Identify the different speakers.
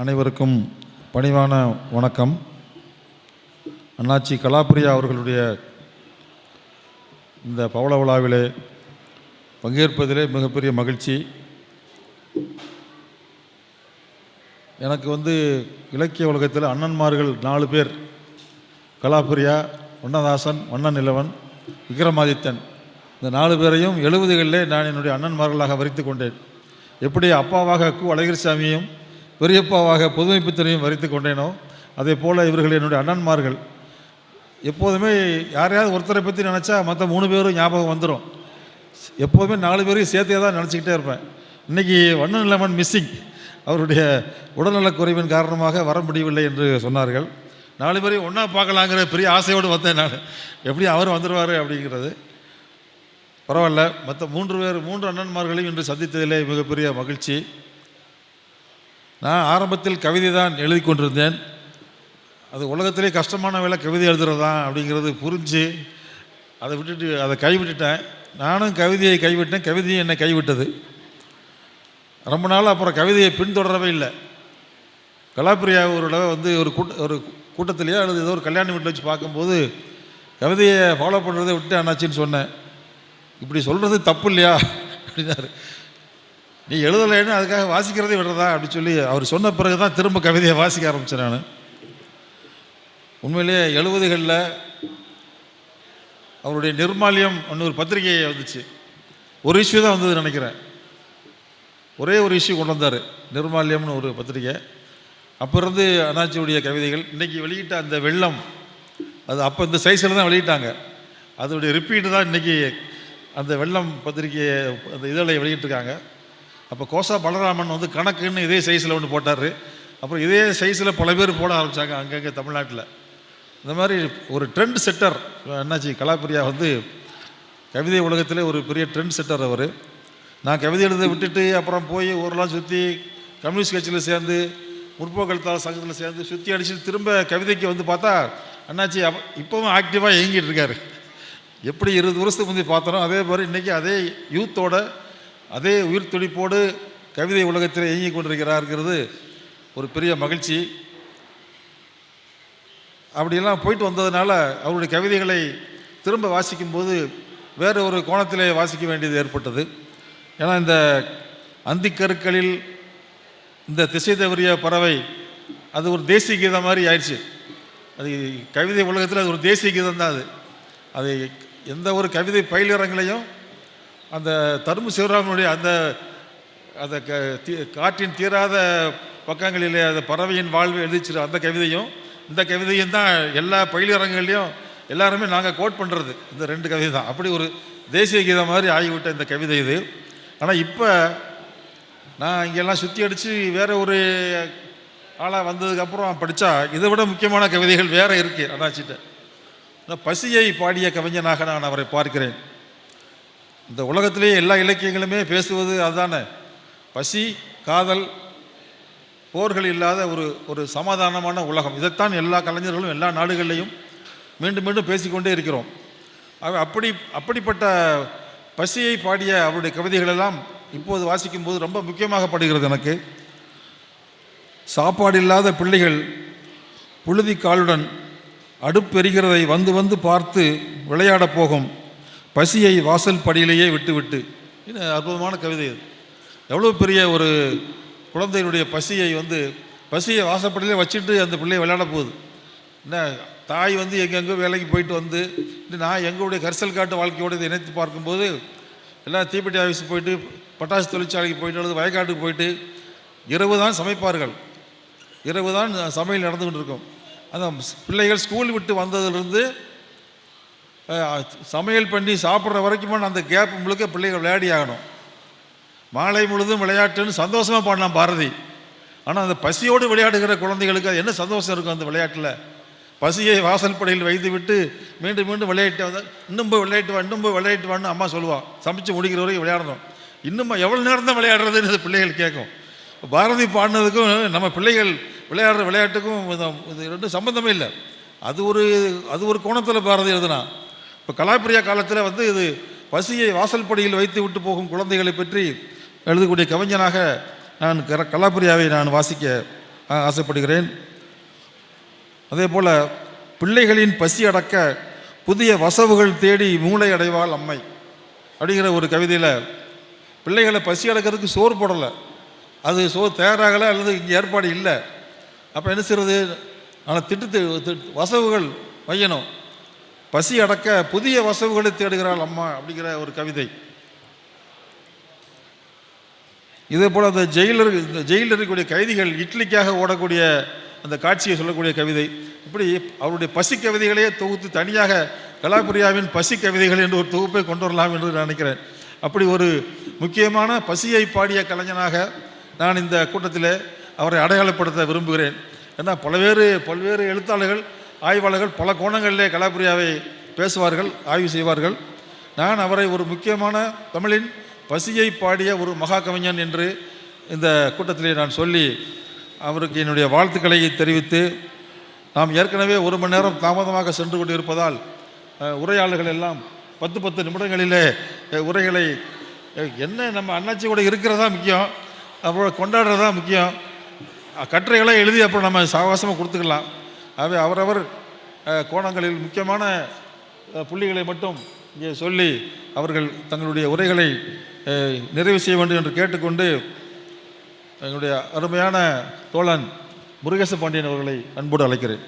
Speaker 1: அனைவருக்கும் பணிவான வணக்கம். அண்ணாச்சி கலாப்பிரியா அவர்களுடைய இந்த பவள விழாவிலே பங்கேற்பதிலே மிகப்பெரிய மகிழ்ச்சி. எனக்கு இலக்கிய உலகத்தில் அண்ணன்மார்கள் 4 பேர், கலாப்பிரியா, வண்ணதாசன், வண்ணன் இலவன், விக்ரமாதித்தன். இந்த 4 பேரையும் 70களிலே நான் என்னுடைய அண்ணன்மார்களாக வரித்து கொண்டேன். எப்படி அப்பாவாக கு. அழகிரிசாமியையும் பெரியப்பாவாக புதுமைப்பித்தனையும் வரித்து கொண்டேனோ அதே போல் இவர்கள் என்னுடைய அண்ணன்மார்கள். எப்போதுமே யாரையாவது ஒருத்தரை பற்றி நினச்சா மற்ற 3 பேரும் ஞாபகம் வந்துடும். எப்போதுமே 4 பேரையும் சேர்த்தே தான் நினச்சிக்கிட்டே இருப்பேன். இன்றைக்கி வண்ணன் இலவன் மிஸ்ஸிங், அவருடைய உடல்நலக் குறைவின் காரணமாக வர முடியவில்லை என்று சொன்னார்கள். 4 பேரையும் ஒன்றா பார்க்கலாங்கிற பெரிய ஆசையோடு வந்தேன் நான். எப்படி அவர் வந்துடுவார் அப்படிங்கிறது. பரவாயில்ல, மற்ற 3 அண்ணன்மார்களையும் இன்று சந்தித்ததிலே மிகப்பெரிய மகிழ்ச்சி. நான் ஆரம்பத்தில் கவிதை தான் எழுதி கொண்டிருந்தேன். அது உலகத்திலே கஷ்டமான வேலை கவிதை எழுதுறதான் அப்படிங்கிறது புரிஞ்சு அதை கைவிட்டுட்டேன். நானும் கவிதையை கைவிட்டேன், கவிதையை என்னை கைவிட்டது. ரொம்ப நாள் அப்புறம் கவிதையை பின்தொடரவே இல்லை. கலாப்பிரியா ஒரு கூட்டத்திலேயே அல்லது ஏதோ ஒரு கல்யாண வீட்டில் வச்சு பார்க்கும்போது கவிதையை ஃபாலோ பண்ணுறதை விட்டு அண்ணாச்சின்னு சொன்னேன். இப்படி சொல்கிறது தப்பு இல்லையா அப்படின்னாரு. நீ எழுதலைன்னு அதுக்காக வாசிக்கிறதே விடுறதா அப்படின்னு சொல்லி அவர் சொன்ன பிறகு தான் திரும்ப கவிதையை வாசிக்க ஆரம்பித்தேன் நான். உண்மையிலேயே 70களில் அவருடைய நிர்மால்யம் ஒரு பத்திரிகை வந்துச்சு. ஒரு இஷ்யூ தான் வந்தது நினைக்கிறேன். ஒரே ஒரு இஷ்யூ கொண்டு வந்தார், நிர்மால்யம்னு ஒரு பத்திரிகை. அப்போ இருந்து அண்ணாச்சியுடைய கவிதைகள் இன்றைக்கி வெளியிட்ட அந்த வெள்ளம், அது அப்போ இந்த சைஸில் தான் வெளியிட்டாங்க. அதோடைய ரிப்பீட்டு தான் இன்றைக்கி அந்த வெள்ளம் பத்திரிகையை அந்த இதழை வெளியிட்டிருக்காங்க. அப்போ கோசா பலராமன் கணக்குன்னு இதே சைஸில் ஒன்று போட்டார். அப்புறம் இதே சைஸில் பல பேர் போட ஆரம்பித்தாங்க அங்கங்கே தமிழ்நாட்டில். இந்த மாதிரி ஒரு ட்ரெண்ட் செட்டர் அண்ணாச்சி கலாப்பிரியா கவிதை உலகத்தில் ஒரு பெரிய ட்ரெண்ட் செட்டர் அவர். நான் கவிதை எழுத விட்டுட்டு அப்புறம் போய் ஊரெலாம் சுற்றி கம்யூனிஸ்ட் கட்சியில் சேர்ந்து முற்போக்கு எழுத்தாளர் சங்கத்தில் சேர்ந்து சுற்றி அடிச்சுட்டு திரும்ப கவிதைக்கு பார்த்தா அண்ணாச்சி இப்போவும் ஆக்டிவாக இயங்கிட்டு இருக்கார். எப்படி 20 வருஷத்துக்கு முந்தைய பார்த்தோம் அதே மாதிரி இன்றைக்கி அதே யூத்தோட அதே உயிர் துடிப்போடு கவிதை உலகத்தில் இயங்கி கொண்டிருக்கிறாருங்கிறது ஒரு பெரிய மகிழ்ச்சி. அப்படியெல்லாம் போயிட்டு வந்ததுனால அவருடைய கவிதைகளை திரும்ப வாசிக்கும்போது வேறு ஒரு கோணத்திலே வாசிக்க வேண்டியது ஏற்பட்டது. ஏன்னா இந்த அந்திக்கருக்களில் இந்த திசை தவறிய பறவை அது ஒரு தேசிய கீதம் மாதிரி ஆயிடுச்சு. அது கவிதை உலகத்தில் அது ஒரு தேசிய கீதம் தான். அது எந்த ஒரு கவிதை பயிலரங்கிலையும் அந்த தருமு சிவராமனுடைய அந்த காற்றின் தீராத பக்கங்களிலே அந்த பறவையின் வாழ்வை எழுதிச்சிரு அந்த கவிதையும் இந்த கவிதையும் தான் எல்லா பயிலரங்குகள்லையும் எல்லாருமே நாங்கள் கோட் பண்ணுறது இந்த 2 கவிதை தான். அப்படி ஒரு தேசிய கீதம் மாதிரி ஆகிவிட்ட இந்த கவிதை இது. ஆனால் இப்போ நான் இங்கெல்லாம் சுற்றி அடித்து வேறு ஒரு ஆளாக வந்ததுக்கப்புறம் படித்தா இதை விட முக்கியமான கவிதைகள் வேறு இருக்குது அண்ணாச்சிட்ட. பசியை பாடிய கவிஞனாக நான் அவரை பார்க்கிறேன். இந்த உலகத்திலேயே எல்லா இலக்கியங்களுமே பேசுவது அதுதானே, பசி, காதல், போர்கள் இல்லாத ஒரு சமாதானமான உலகம். இதைத்தான் எல்லா கலைஞர்களும் எல்லா நாடுகள்லையும் மீண்டும் மீண்டும் பேசிக்கொண்டே இருக்கிறோம். அப்படிப்பட்ட பசியை பாடிய அவருடைய கவிதைகளெல்லாம் இப்போது வாசிக்கும்போது ரொம்ப முக்கியமாக படுகிறது எனக்கு. சாப்பாடு இல்லாத பிள்ளைகள் புழுதி காலுடன் அடுப்பெறுகிறதை வந்து பார்த்து விளையாட போகும் பசியை வாசல் படியிலேயே விட்டு இது அற்புதமான கவிதை. அது எவ்வளோ பெரிய ஒரு குழந்தையினுடைய பசியை வாசப்படியிலே வச்சுட்டு அந்த பிள்ளையை விளையாட போகுது. என்ன தாய் எங்கெங்கோ வேலைக்கு போயிட்டு நான் எங்களுடைய கரிசல் காட்டு வாழ்க்கையோடு இதை இணைத்து பார்க்கும்போது எல்லாம் தீப்பெட்டி ஆஃபீஸ் போயிட்டு பட்டாசு தொழிற்சாலைக்கு போயிட்டு அல்லது வயக்காட்டுக்கு போயிட்டு இரவு தான் சமைப்பார்கள். இரவு தான் சமையல் நடந்துக்கிட்டு இருக்கும். அந்த பிள்ளைகள் ஸ்கூல் விட்டு வந்ததுலேருந்து சமையல் பண்ணி சாப்பிட்ற வரைக்கும் அந்த கேப் முழுக்க பிள்ளைகள் விளையாடி ஆகணும். மாலை முழுதும் விளையாட்டுன்னு சந்தோஷமாக பாடலாம் பாரதி. ஆனால் அந்த பசியோடு விளையாடுகிற குழந்தைகளுக்கு அது என்ன சந்தோஷம் இருக்கும் அந்த விளையாட்டில்? பசியை வாசல் படையில் வைத்து விட்டு மீண்டும் மீண்டும் விளையாட்டு இன்னும் போய் விளையாட்டு வான்னு அம்மா சொல்லுவாள். சமைச்சு முடிக்கிற வரைக்கும் விளையாடணும். இன்னும் எவ்வளோ நேரம் தான் விளையாடுறதுன்னு பிள்ளைகள் கேட்கும். பாரதி பாடினதுக்கும் நம்ம பிள்ளைகள் விளையாடுற விளையாட்டுக்கும் இது 2 சம்பந்தமே இல்லை. அது ஒரு கோணத்தில் பாரதி எழுதுனா. இப்போ கலாப்பிரியா காலத்தில் இது பசியை வாசல் படியில் வைத்து விட்டு போகும் குழந்தைகளை பற்றி எழுதக்கூடிய கவிஞனாக நான் கலாப்பிரியாவை நான் வாசிக்க ஆசைப்படுகிறேன். அதே போல் பிள்ளைகளின் பசி அடக்க புதிய வசவுகள் தேடி மூளை அடைவாள் அம்மை அப்படிங்கிற ஒரு கவிதையில் பிள்ளைகளை பசி அடக்கிறதுக்கு சோறு போடலை, அது சோறு தயாராகலை அல்லது இங்கே ஏற்பாடு இல்லை. அப்போ என்ன செய்கிறது? ஆனால் வசவுகள் வையணும். பசி அடக்க புதிய வசவுகளை தேடுகிறாள் அம்மா அப்படிங்கிற ஒரு கவிதை. இதே போல் அந்த ஜெயிலில் இருக்கக்கூடிய கைதிகள் இட்லிக்காக ஓடக்கூடிய அந்த காட்சியை சொல்லக்கூடிய கவிதை. இப்படி அவருடைய பசி கவிதைகளையே தொகுத்து தனியாக கலாபிரியாவின் பசி கவிதைகள் என்று ஒரு தொகுப்பை கொண்டு வரலாம் என்று நான் நினைக்கிறேன். அப்படி ஒரு முக்கியமான பசியை பாடிய கலைஞனாக நான் இந்த கூட்டத்தில் அவரை அடையாளப்படுத்த விரும்புகிறேன். ஏன்னா பல்வேறு எழுத்தாளர்கள், ஆய்வாளர்கள் பல கோணங்களிலே கலாபிரியாவை பேசுவார்கள், ஆய்வு செய்வார்கள். நான் அவரை ஒரு முக்கியமான தமிழின் பசியை பாடிய ஒரு மகா கவிஞன் என்று இந்த கூட்டத்திலே நான் சொல்லி அவருக்கு என்னுடைய வாழ்த்துக்களை தெரிவித்து, நாம் ஏற்கனவே 1 மணி நேரம் தாமதமாக சென்று கொண்டு இருப்பதால் உரையாளர்கள் எல்லாம் 10 நிமிடங்களிலே உரைகளை என்ன நம்ம அண்ணாச்சி கூட இருக்கிறதா முக்கியம், அப்புறம் கொண்டாடுறதா முக்கியம், கட்டுரைகளை எழுதி அப்புறம் நம்ம சாவாசமாக கொடுத்துக்கலாம். ஆகவே அவரவர் கோணங்களில் முக்கியமான புள்ளிகளை மட்டும் இங்கே சொல்லி அவர்கள் தங்களுடைய உரைகளை நிறைவு செய்ய வேண்டும் என்று கேட்டுக்கொண்டு எங்களுடைய அருமையான தோழன் முருகேச பாண்டியன் அவர்களை அன்போடு அழைக்கிறேன்.